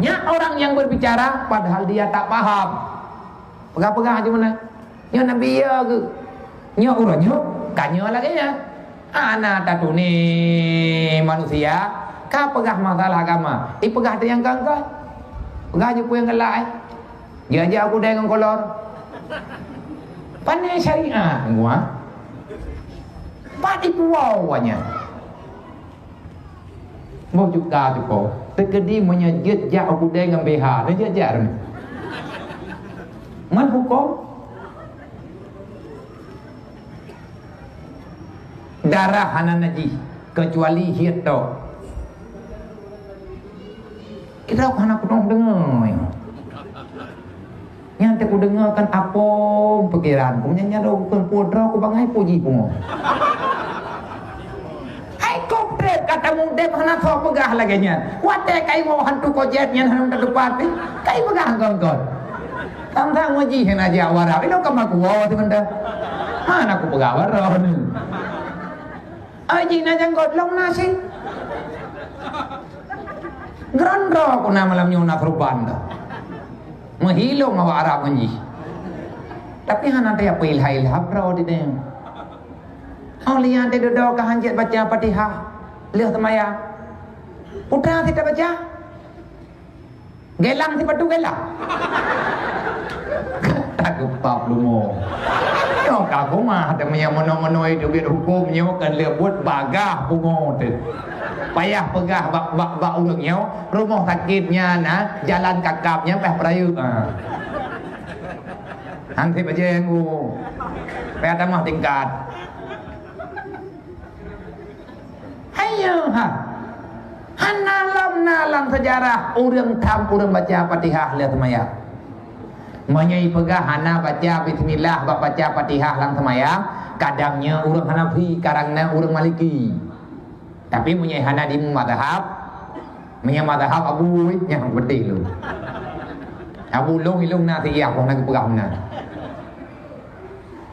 banyak orang yang berbicara padahal dia tak paham. Pegang-pegang aja mana? Nya Nabi ya ke? Nya urangnya kanya lagi ya. Anak tatu ni manusia, kau pegang masalah agama. Pegang tu yang kangkau. Pegang je pun yang gelak. Dia aja aku dengan kolor. Pandai syariah gua. Pati puawanya. Mau juga tu kau. Terkedi menyejut jak aku dengan BH. Dia jak ni. Man hukum darah hana najis kecuali hito. Kita hana pernah dengar. Yang aku dengar kan apa pikiran. Punya do bukan podra aku bangai puji pun. Hai kopret kata mudep hana thok pegah lagi nya. Wate kai mau hantu kojet nya hana ke depan ni. Kai pegah kau. Tang-tang ngaji hen aja warap. Ini kau maku wawa tu benda. Mana aku pegah warap ni. Aji na janggot long nasi. Gerandra aku nama malam nyuna perubahan dah. Menghilung awak Arab ngaji. Tapi hana dia ilha bro di dia. Oh lihat dia duduk ke hanjat baca Fatihah. Lihat semaya. Putra tidak baca. Gelang si patu gelang. Aku pap lu mo. Yo kamu mah ada punya mono-mono itu biar hukumnya kan lebut bagah pungo tu. Payah pegah bak ulungnya, rumah sakitnya nah, jalan kakapnya peh perayu. Nanti baca aku. Peh ada mah tingkat. Ayo ha. Nalang sejarah urang tham urang baca Fatihah lihat semaya. Menyai pegah hana baca bismillah baca Fatihah lang semaya. Kadangnya urang Hanafi, karangnya urang Maliki. Tapi menyai hana di madhab. Menyai madhab Abu yang gede lu. Abu long ilung na tiya kong nagpegah na.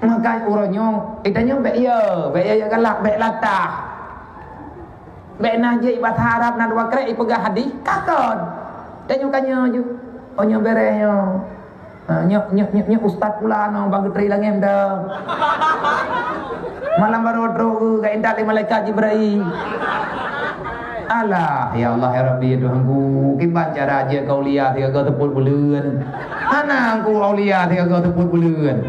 Maka urangnya itanya be ya galak be latah. Be najai bahasa Arab na dua krek ipegah hadis kakon. Dan nyukanya je. Oh nya berehnya. Nya ustaz pula no bagi tri langem dah. Malam baru droge ka indah le malaikat Jibril. Alah ya Allah ya Rabbi Tuhanku, kiban cara dia kau lihat dia kau teput buleun. Hana aku aulia dia kau teput buleun.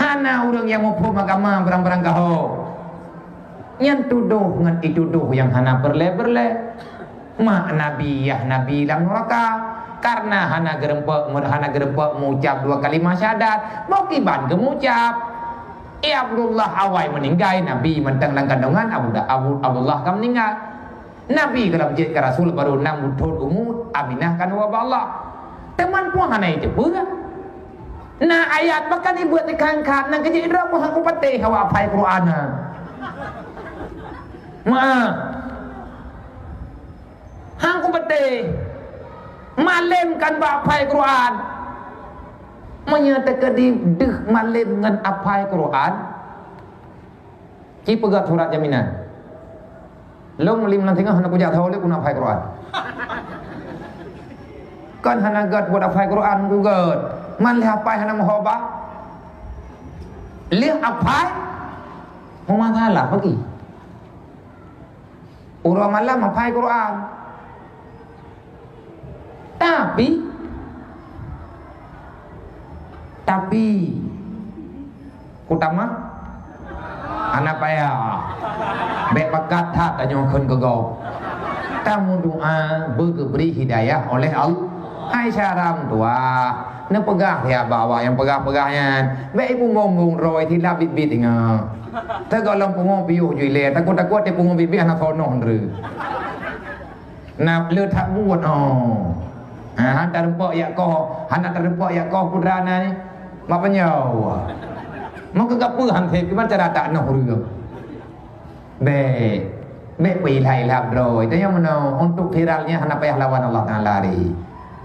Hana urang yang mau pun agama berang-berang kau. Yang tuduh ngan dituduh yang hana berle-berle. Mak nabi ya nabi lang neraka. Karena hana gerempek mengucap dua kalimat syahadat, mau kiban gemucap. Abdullah awai meninggal, Nabi mentang lang kandungan Abdullah kam meninggal. Nabi kalau menjadi Rasul baru 6 tahun umur, Aminah kan wabah Allah. Teman puang hana itu pula. Nah ayat bahkan dibuat di kangkat, nang kejadian ramu hangku patih hawa apai Quran. Maaf. Hangku patih. Malemkan bapai Quran. Menyatakan di deh malem dengan apai Quran. Ki pegat surat jaminan. Long lim lan tengah hana puja tahu le kuna apai Quran. Kan hana gat buat apai Quran gugat. Man le apai hana mohobah. Le apai mau masalah pergi. Urang malam apai Quran. Tapi utama anak payah be pekat hak kanyo khun kegau. Kamu doa beri hidayah oleh Allah. Hai syaram tua ne pegah ya bawa yang pegah-pegahnya be ibu ngomong roy thi la bit-bit inga. Ta ko long pungo piu jui le takut-takut te pungo bibit anak sono hndru. Nap le tak buat hantar rempok Yakob, anak terrempok Yakob putrana ni. Mapanya? Maka gapo hantar ke macam tak nak huruf. Be pilih lah bro. Itu yang mana untuk viralnya hendak payah lawan Allah Taala ni.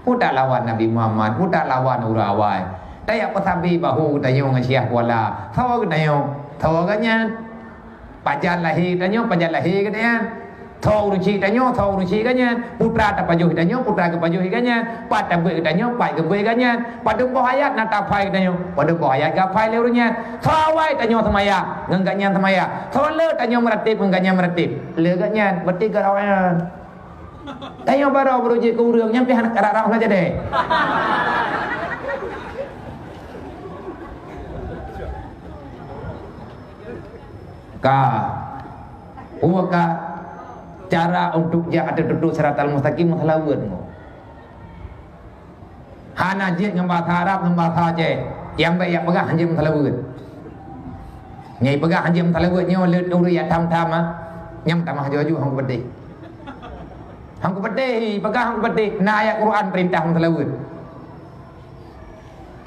Putar lawan Nabi Muhammad, putar lawan urawai. Tayak pesabi bahu tayong Syiah kuala. Tahu tayong, tahu kannya. Pajan lahir tayong pajan lahir katanya. Thau ruci tanya, thau ruci kanya. Putra tak pajuh tanya, putra ke pajuh kanya. Pat tak gue tanya, pat ke gue kanya. Pada buah ayat nak tak pai tanya. Pada buah ayat gapai leurunya. Thawai tanya semaya, ngangkanya semaya. Thau le tanya meratib, ngangkanya meratib. Le kanya, berarti ke awaknya. Tanya baru beruji ke urang nyampe anak arah saja deh. Ka, uaka cara untuk dia ada duduk siratal mustaqim masalahun mo. Hana jit ngembah harap ngembah haje. Yang baik yang pegah hanjim masalahun. Nyai pegah hanjim masalahun nyo le uri ya tam-tam ah. Nyam tamah jaju hang bedih. Hang bedih, pegah hang bedih. Na ayat Quran perintah masalahun.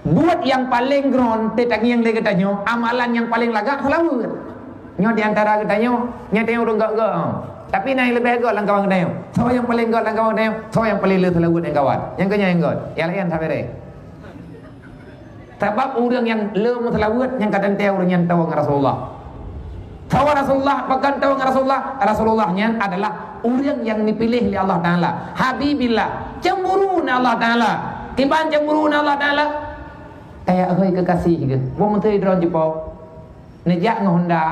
Buat yang paling gron tetak yang le katanya, amalan yang paling lagak masalahun. Nyo di antara katanya, nyata yang urang gak-gak. Tapi naik lebih agak lang kawan katanya. So yang paling gak lang kawan katanya, so yang paling le selawut yang kawan. Yang kenya yang gak. Yang lain sampai deh. Sebab orang yang le selawut yang kadang tahu orang yang tahu Rasulullah. Tahu Rasulullah, bahkan tahu Rasulullah. Rasulullahnya adalah orang yang dipilih oleh Allah Taala. Habibillah, cemburu Allah Taala. Tiban cemburu Allah Taala. Kayak euy kekasih ke. Wo menteri drone Jepang. Nejak ngah Honda.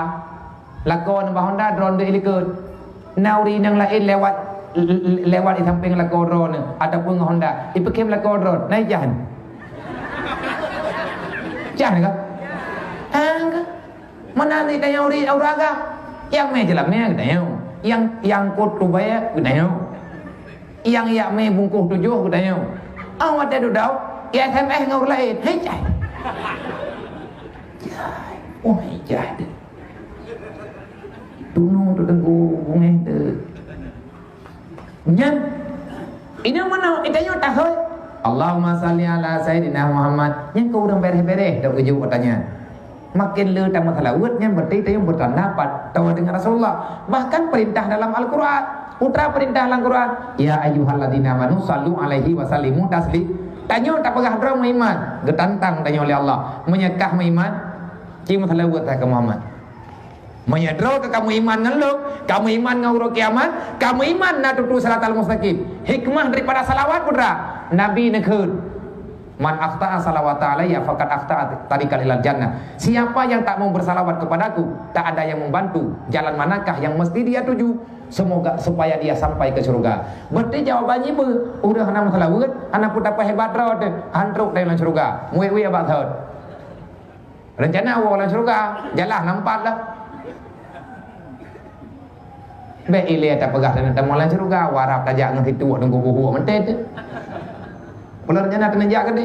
Lakon bah Honda drone de ilikut. Nauri nang lain lewat di samping lakon drone ataupun ngah Honda. Ipekem lakon drone. Naik jahan. Jahan ke? Angka. Mana ni tanya uri auraga? Yang me jelas me katanya. Yang kot tu bayar katanya. Yang yak me bungkus 7 katanya. Awak ada dudau. Ya SMS ngau lain. Hei jai. Oh hei jai. Tunung tu tengku bungai tu. Nyan. Ini mana? Itanya tak hoy. Allahumma salli ala Sayyidina Muhammad. Yang kau orang bereh-bereh dak uju katanya. Makin le tak masalahnya berarti dia berpendapat tahu dengan Rasulullah. Bahkan perintah dalam Al-Quran. Putra perintah dalam Al-Quran. Ya ayyuhalladzina amanu sallu alaihi wa sallimu taslim. Tanya tak pegah drama iman. Getantang tanya oleh Allah. Menyekah iman. Cik masalahut tak ke Muhammad. Menyedro ke kamu iman ngeluk. Kamu iman nguruk kiamat. Kamu iman nak tutu salatal mustaqim. Hikmah daripada salawat putra. Nabi nekun. Man akhta'a salawata alayya faqad akhta'a tariqal ilal jannah. Siapa yang tak mau bersalawat kepadaku, tak ada yang membantu jalan manakah yang mesti dia tuju, semoga supaya dia sampai ke surga. Berarti jawabannya ber, udah hana salawat, hana pun dapat hebat rod, hantruk dalam surga. Muai abad thot. Rencana awak dalam surga, jalan nampak lah. Be ile tak pegah dan tamu dalam surga, warap tajak ngah itu nunggu buhu mentet. Kalau rencana kena jaga deh.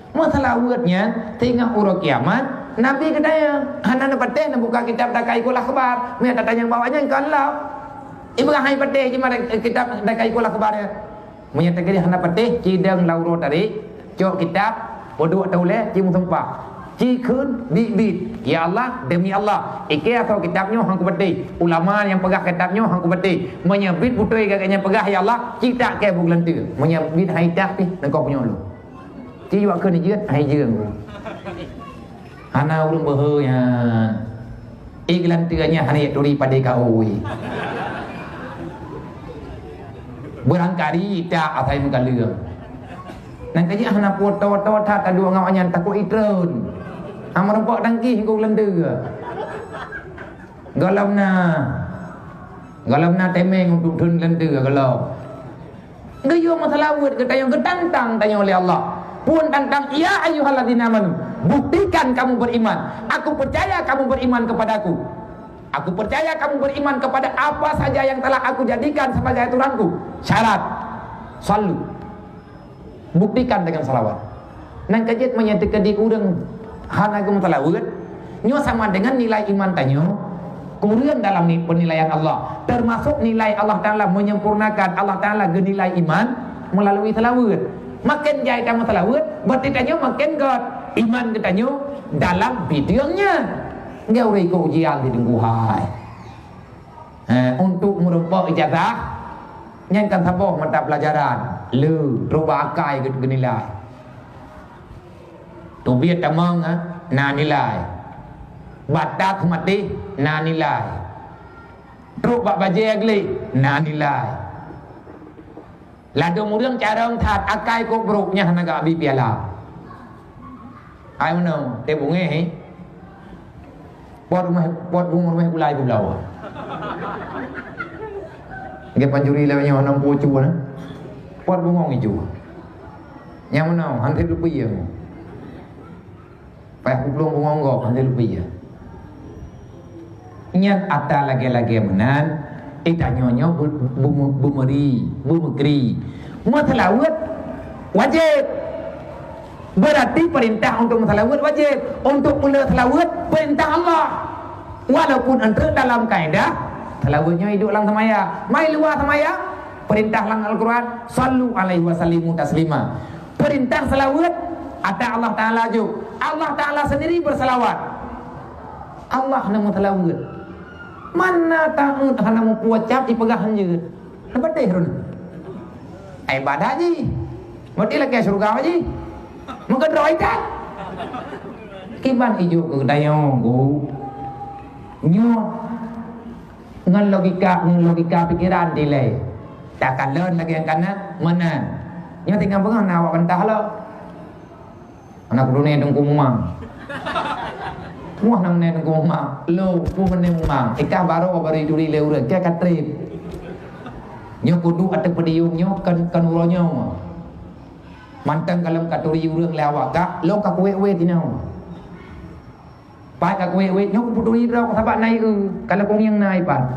Masalah wordnya, tengah urut kiamat, Nabi katanya, hana pateh nak buka kitab dakai kulah khabar. Mia tak tanya bawanya kalau ibu hai pateh cuma kitab dakai kulah khabarnya. Menyatakan dia hana pateh cidang lauro tadi, cok kitab bodoh taule cium sumpah. Cikun bit. Ya Allah, demi Allah. Ike atau kitabnya hangku pateh. Ulama yang pegah kitabnya hangku pateh. Menyebit putui kakaknya pegah ya Allah, cita ke bulan tu. Menyebit hai tak ni, engkau punya lu. Ci buat ke ni jeut hai jeung. Hana urang beuheu nya. Iklan teunya hana turi pada kau. Berangkari tak atai muka leung. Nang kaji hana foto-foto tak kadua ngawanya takut itreun. Amar pok dangki hingga lende. Galamna temeng untuk dun lende galau. Gayo masalah word kata yang ketantang tanya oleh Allah. Pun tantang ya ayyuhalladzina amanu. Buktikan kamu beriman. Aku percaya kamu beriman kepadaku. Aku percaya kamu beriman kepada apa saja yang telah aku jadikan sebagai aturanku. Syarat. Salu. Buktikan dengan salawat. Nang kajit menyatakan di urang hana ke mutalawud nyo sama dengan nilai iman tanyo kurang dalam penilaian Allah, termasuk nilai Allah Ta'ala menyempurnakan Allah Ta'ala ke nilai iman melalui talawud. Makin jaya kamu talawud berarti tanyo makin god iman ke tanyo dalam bidangnya ngawri ko ujian di dengguhai untuk merupakan ijazah nyankan saboh mata pelajaran lu rubah akai ke nilai tu biar tamang na nilai batak mati na nilai Truk bak baje agli na nilai ladu murang cara that akai ko broknya hanaga bi piala ai mana te bunge he pot bungur meh bulai bulau ge panjuri la nya honong po chu na pot bungong hijau nya mana han te rupiah pa puplong bungong go han te rupiah nyat ata lagi-lagi menan nyonya bumegeri mutalawat wajib berarti perintah untuk mutalawat wajib untuk mula talawat perintah Allah walaupun ente dalam kaedah talawatnya hidup lang tamaya mai luar tamaya perintah lang Al-Quran sallu alaihi wasallimu taslima perintah salawat ada Allah Ta'ala juga Allah Ta'ala sendiri bersalawat Allah nama talawat mana tahu hana mau puat cap dipegahan je. Apa deh run? Ibadah je. Mati lagi surga je. Mungkin roy tak? Kiban ijo ke dayong go. Nyo ngan logika pikiran delay. Takkan learn lagi yang kana mana? Nyo tinggal pengang nawak bentah lo. Anak dunia dengku memang. Muah nang nen ko ma lo pu men ma ikah baro bari duri le ure ke katrip nyo kudu atek pediung nyo kan uronyo mantang kalam katuri urang lawak ka lo ka kuwe tinau pa ka kuwe nyo ku duri ro sabak nai kalau kong yang nai pan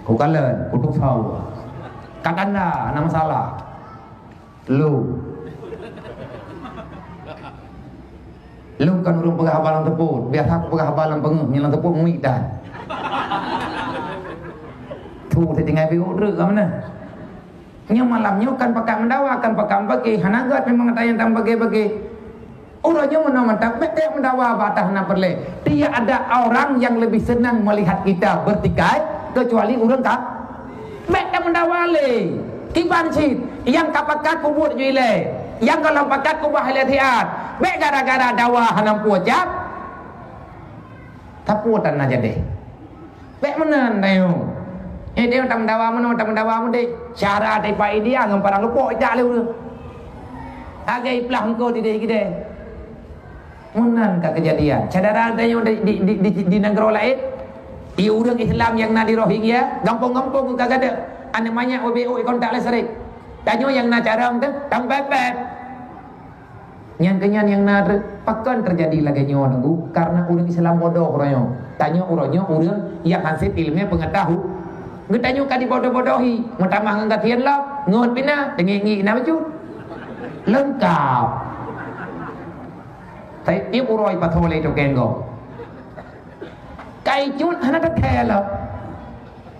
ku kalen kudu sau katanda nama salah lo lu kan urung pegah habalan teput biar aku pegah habalan pengeuh nyelang teput ngui dah tu tinggal bi urut ke mana nya malamnya kan pakai mendawa kan pakai bagi hanagat memang tanya tam bagi urangnya mana mantap bete mendawa batah na perle dia ada orang yang lebih senang melihat kita bertikai kecuali urang ka bete mendawa le kiban cit yang kapakat kubur juile yang kalau pakat kubah heliat be gara-gara dawa hanam puajak taputan aja deh be menan dayo dia tam dawa mu deh syara dai pai dia ngam parang lupo jak le ur agai plah engko di deh gede menan ka kejadian cadara dayo di negara lain di urang Islam yang na di Rohingya gampang-gampang kagak ada ane banyak OBO kontak listrik tanyo yang na cara tu tam pepet yang kenyan yang na pakan terjadi lagi nyo nunggu karena urang Islam bodoh royo tanyo uronyo urang yang hasil ilmu pengetahu getanyo ka dibodoh-bodohi mutamah ngatian lah ngon pina dengengi na baju lengkap tai ti uroi pathole to kengo kai chut hana ta thela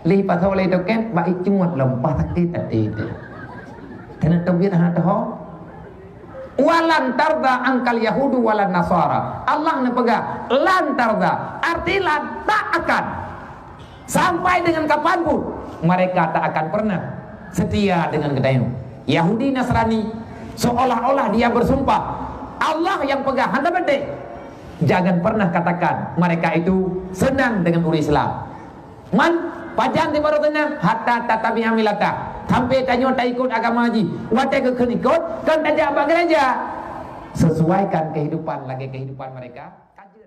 li pathole to ken ba ichuat lempah takti tadi tenan tobiat hana to walan tarda angkal yahudu walan nasara Allah ne pegah lan tarda artilah tak akan sampai dengan kapanpun mereka tak akan pernah setia dengan kedayu Yahudi Nasrani seolah-olah dia bersumpah Allah yang pegang handa bende jangan pernah katakan mereka itu senang dengan umat Islam man pajan di baru tenang hatta tatabi amilata sampai tanyo tak ikut agama haji watai ke ikut kan tajak bak gereja sesuaikan kehidupan lagi kehidupan mereka kaji